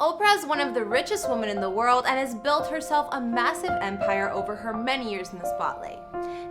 Oprah is one of the richest women in the world and has built herself a massive empire over her many years in the spotlight.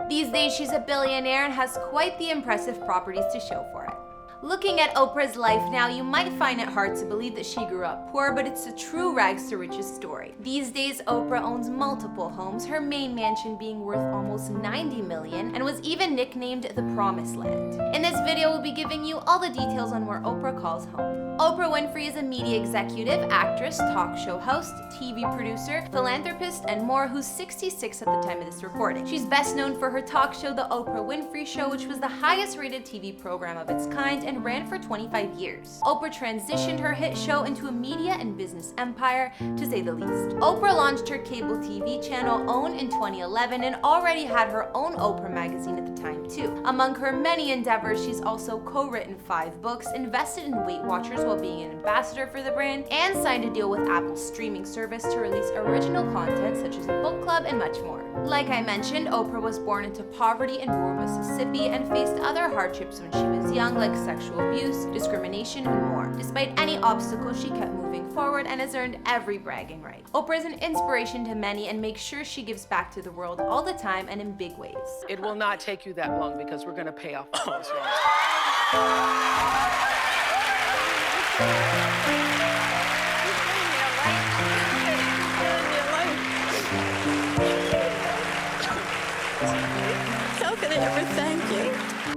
These days, she's a billionaire and has quite the impressive properties to show for it. Looking at Oprah's life now, you might find it hard to believe that she grew up poor, but it's a true rags to riches story. These days, Oprah owns multiple homes, her main mansion being worth almost $90 million and was even nicknamed the Promised Land. In this video, we'll be giving you all the details on where Oprah calls home. Oprah Winfrey is a media executive, actress, talk show host, TV producer, philanthropist, and more, who's 66 at the time of this recording. She's best known for her talk show, The Oprah Winfrey Show, which was the highest rated TV program of its kind and ran for 25 years. Oprah transitioned her hit show into a media and business empire, to say the least. Oprah launched her cable TV channel OWN in 2011 and already had her own Oprah magazine at the time too. Among her many endeavors, she's also co-written 5 books, invested in Weight Watchers while being an ambassador for the brand, and signed a deal with Apple's streaming service to release original content such as a book club and much more. Like I mentioned, Oprah was born into poverty in rural Mississippi and faced other hardships when she was young, like sexual abuse, discrimination, and more. Despite any obstacles, she kept moving forward and has earned every bragging right. Oprah is an inspiration to many and makes sure she gives back to the world all the time and in big ways. It will not take you that long because we're going to pay off all those loans. How can I ever thank you?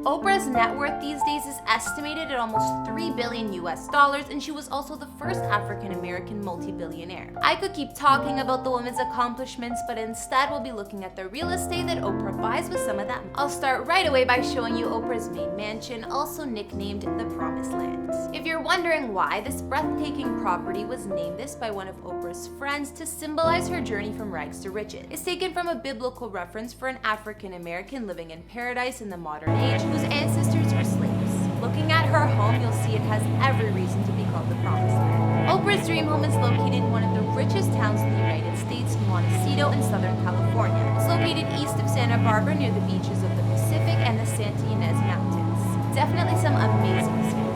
Oprah's net worth these days is estimated at almost $3 billion US, and she was also the first African-American multi-billionaire. I could keep talking about the woman's accomplishments, but instead we'll be looking at the real estate that Oprah buys with some of them. I'll start right away by showing you Oprah's main mansion, also nicknamed the Promised Land. If you're wondering why, this breathtaking property was named this by one of Oprah's friends to symbolize her journey from rags to riches. It's taken from a biblical reference for an African-American living in paradise in the modern age, whose ancestors were slaves. Looking at her home, you'll see it has every reason to be called the Promised Land. Oprah's dream home is located in one of the richest towns in the United States, Montecito in Southern California. It's located east of Santa Barbara near the beaches of the Pacific and the Santa Ynez Mountains. Definitely some amazing scenery.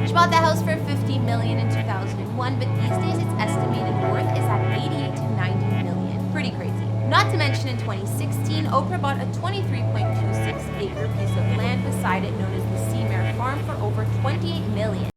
She bought the house for $50 million in 2001, but these days its estimated worth is at $88 to $90 million. Pretty crazy. Not to mention, in 2016, Oprah bought a 23.26-acre piece of land beside it known as the Seamare Farm for over $28 million.